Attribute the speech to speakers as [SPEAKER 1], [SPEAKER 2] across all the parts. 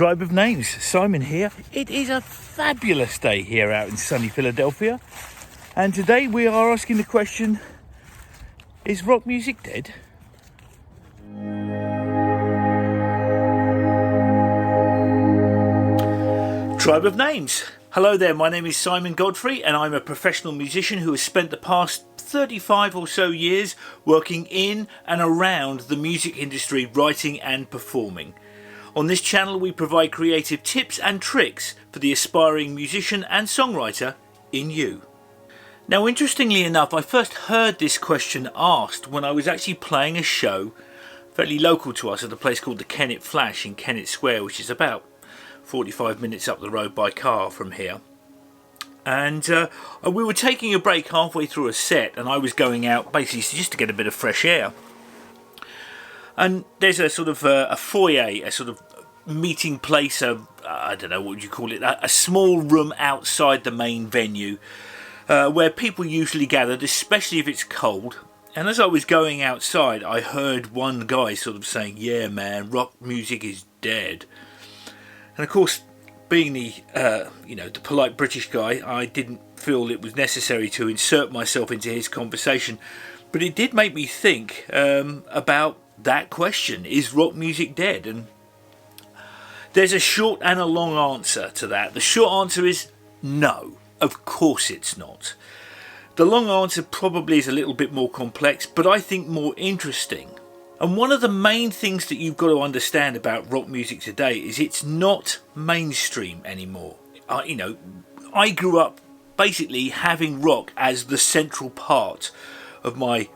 [SPEAKER 1] Tribe of Names, Simon here. It is a fabulous day here out in sunny Philadelphia, and today we are asking the question, is rock music dead? Tribe of Names. Hello there, my name is Simon Godfrey and I'm a professional musician who has spent the past 35 or so years working in and around the music industry, writing and performing. On this channel we provide creative tips and tricks for the aspiring musician and songwriter in you. Now, interestingly enough, I first heard this question asked when I was actually playing a show fairly local to us at a place called the Kennet Flash in Kennet Square, which is about 45 minutes up the road by car from here. And we were taking a break halfway through a set and I was going out basically just to get a bit of fresh air. And there's a sort of a foyer, a sort of meeting place, I don't know, what would you call it, a small room outside the main venue where people usually gathered, especially if it's cold. And as I was going outside, I heard one guy sort of saying, "Yeah, man, rock music is dead." And of course, being the the polite British guy, I didn't feel it was necessary to insert myself into his conversation, but it did make me think about that question: is rock music dead? And there's a short and a long answer to that. The short answer is no, of course it's not. The long answer probably is a little bit more complex, but I think more interesting. And one of the main things that you've got to understand about rock music today is it's not mainstream anymore. I grew up basically having rock as the central part of my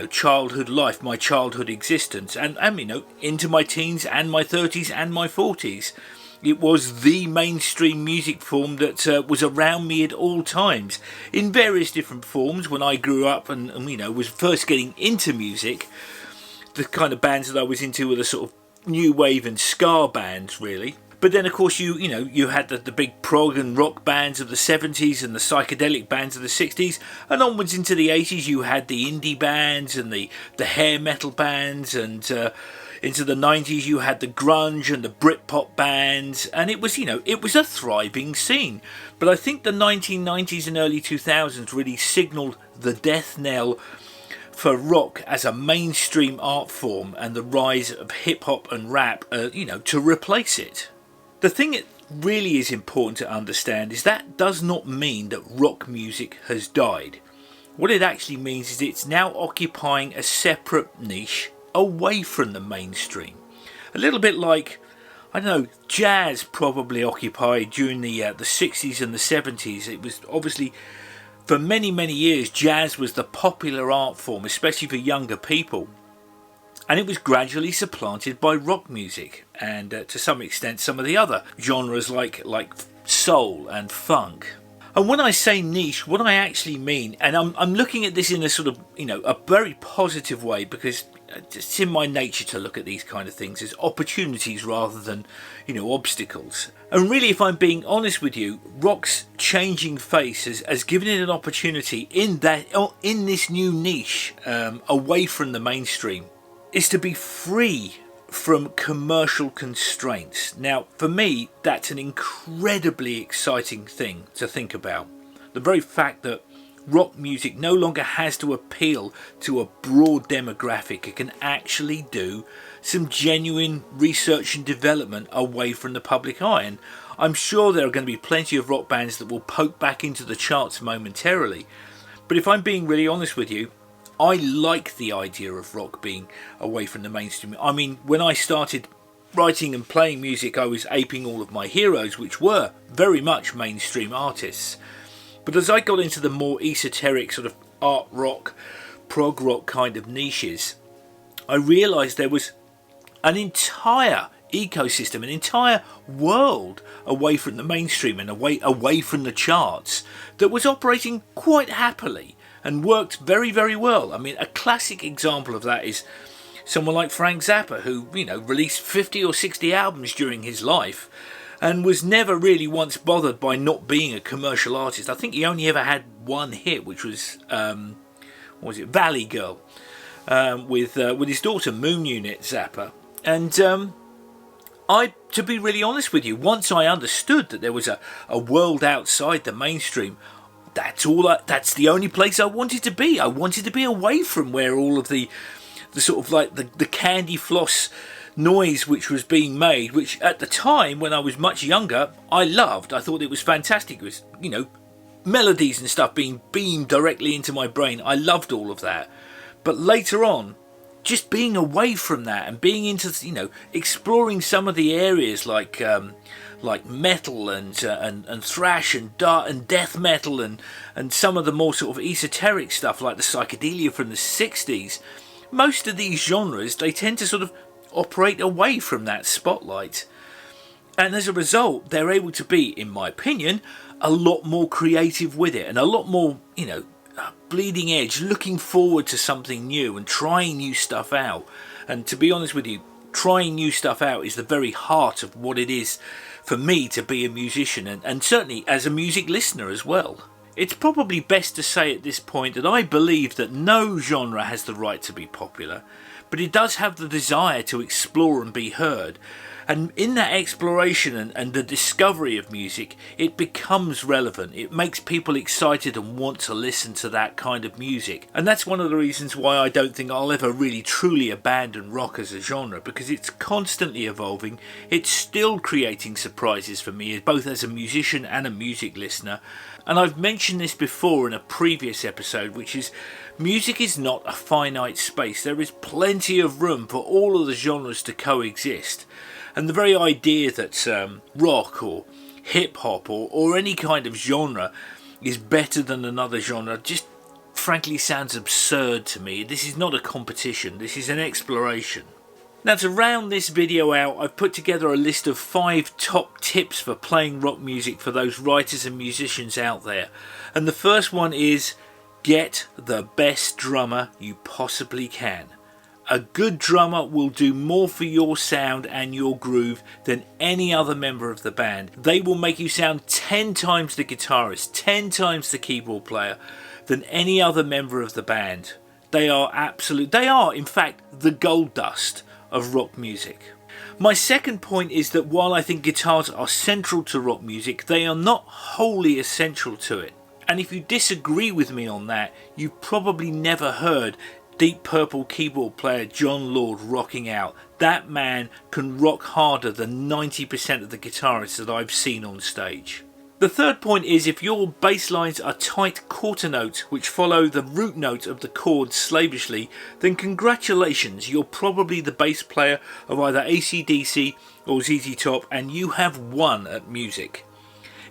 [SPEAKER 1] childhood life, my childhood existence, and into my teens and my 30s and my 40s. It was the mainstream music form that was around me at all times, in various different forms. When I grew up and was first getting into music, the kind of bands that I was into were the sort of new wave and ska bands, really. But then, of course, you had the big prog and rock bands of the 70s and the psychedelic bands of the 60s, and onwards into the 80s you had the indie bands and the hair metal bands, and into the 90s you had the grunge and the Britpop bands, and it was a thriving scene. But I think the 1990s and early 2000s really signalled the death knell for rock as a mainstream art form, and the rise of hip hop and rap to replace it. The thing that really is important to understand is that does not mean that rock music has died. What it actually means is it's now occupying a separate niche away from the mainstream. A little bit like, I don't know, jazz probably occupied during the 60s and the 70s. It was obviously, for many, many years, jazz was the popular art form, especially for younger people. And it was gradually supplanted by rock music, and to some extent some of the other genres like soul and funk. And when I say niche, what I actually mean, and I'm looking at this in a sort of a very positive way, because it's in my nature to look at these kind of things as opportunities rather than obstacles. And really, if I'm being honest with you, rock's changing face has given it an opportunity in this new niche, away from the mainstream, is to be free from commercial constraints. Now, for me, that's an incredibly exciting thing to think about. The very fact that rock music no longer has to appeal to a broad demographic. It can actually do some genuine research and development away from the public eye. And I'm sure there are going to be plenty of rock bands that will poke back into the charts momentarily. But if I'm being really honest with you, I like the idea of rock being away from the mainstream. I mean, when I started writing and playing music, I was aping all of my heroes, which were very much mainstream artists. But as I got into the more esoteric sort of art rock, prog rock kind of niches, I realised there was an entire ecosystem, an entire world away from the mainstream and away from the charts that was operating quite happily and worked very, very well. I mean, a classic example of that is someone like Frank Zappa, who, released 50 or 60 albums during his life and was never really once bothered by not being a commercial artist. I think he only ever had one hit, which was, Valley Girl, with his daughter, Moon Unit Zappa. And To be really honest with you, once I understood that there was a world outside the mainstream, that's the only place I wanted to be. I wanted to be away from where all of the sort of like the candy floss noise which was being made, which at the time when I was much younger, I loved. I thought it was fantastic. It was, melodies and stuff being beamed directly into my brain. I loved all of that. But later on, just being away from that and being into, exploring some of the areas like metal and thrash and death metal and some of the more sort of esoteric stuff like the psychedelia from the 60s, most of these genres, they tend to sort of operate away from that spotlight. And as a result, they're able to be, in my opinion, a lot more creative with it and a lot more, bleeding edge, looking forward to something new and trying new stuff out. And to be honest with you, trying new stuff out is the very heart of what it is for me to be a musician, and certainly as a music listener as well. It's probably best to say at this point that I believe that no genre has the right to be popular, but it does have the desire to explore and be heard. And in that exploration and the discovery of music, it becomes relevant. It makes people excited and want to listen to that kind of music. And that's one of the reasons why I don't think I'll ever really truly abandon rock as a genre, because it's constantly evolving. It's still creating surprises for me, both as a musician and a music listener. And I've mentioned this before in a previous episode, which is music is not a finite space. There is plenty of room for all of the genres to coexist. And the very idea that rock or hip-hop or any kind of genre is better than another genre just frankly sounds absurd to me. This is not a competition, this is an exploration. Now, to round this video out, I've put together a list of 5 top tips for playing rock music for those writers and musicians out there. And the first one is, get the best drummer you possibly can. A good drummer will do more for your sound and your groove than any other member of the band. They will make you sound 10 times the guitarist, 10 times the keyboard player than any other member of the band. They are in fact the gold dust of rock music. My second point is that while I think guitars are central to rock music, they are not wholly essential to it. And if you disagree with me on that, you've probably never heard Deep Purple keyboard player John Lord rocking out. That man can rock harder than 90% of the guitarists that I've seen on stage. The third point is, if your bass lines are tight quarter notes which follow the root note of the chord slavishly, then congratulations, you're probably the bass player of either AC/DC or ZZ Top, and you have won at music.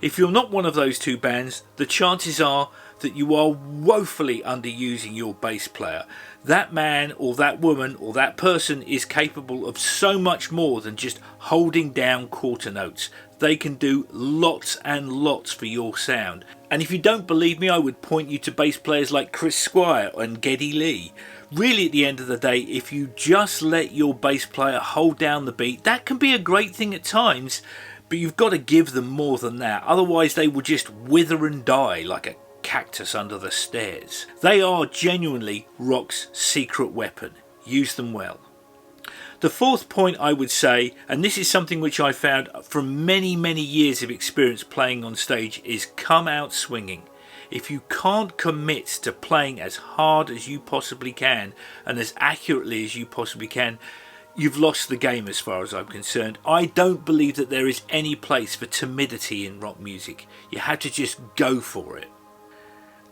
[SPEAKER 1] If you're not one of those two bands, the chances are that you are woefully underusing your bass player. That man or that woman or that person is capable of so much more than just holding down quarter notes. They can do lots and lots for your sound. And if you don't believe me, I would point you to bass players like Chris Squire and Geddy Lee. Really, at the end of the day, if you just let your bass player hold down the beat, that can be a great thing at times, but you've got to give them more than that. Otherwise they will just wither and die like a cactus under the stairs. They are genuinely rock's secret weapon. Use them well. The fourth point I would say, and this is something which I found from many years of experience playing on stage, is come out swinging. If you can't commit to playing as hard as you possibly can and as accurately as you possibly can, you've lost the game as far as I'm concerned. I don't believe that there is any place for timidity in rock music. You have to just go for it.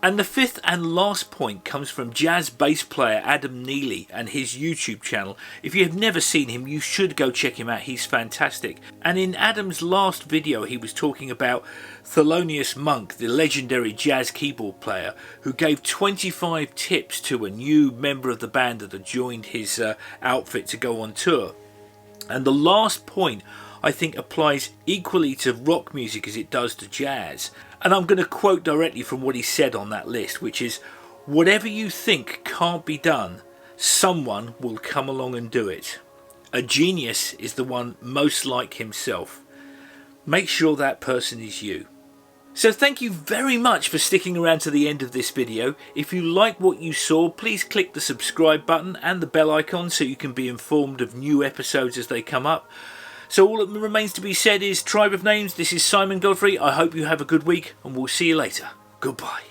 [SPEAKER 1] And the fifth and last point comes from jazz bass player Adam Neely and his YouTube channel. If you have never seen him, you should go check him out. He's fantastic. And in Adam's last video, he was talking about Thelonious Monk, the legendary jazz keyboard player, who gave 25 tips to a new member of the band that had joined his outfit to go on tour. And the last point, I think, applies equally to rock music as it does to jazz. And I'm going to quote directly from what he said on that list, which is, whatever you think can't be done, someone will come along and do it. A genius is the one most like himself. Make sure that person is you. So thank you very much for sticking around to the end of this video. If you like what you saw, please click the subscribe button and the bell icon so you can be informed of new episodes as they come up. So all that remains to be said is Tribe of Names. This is Simon Godfrey. I hope you have a good week and we'll see you later. Goodbye.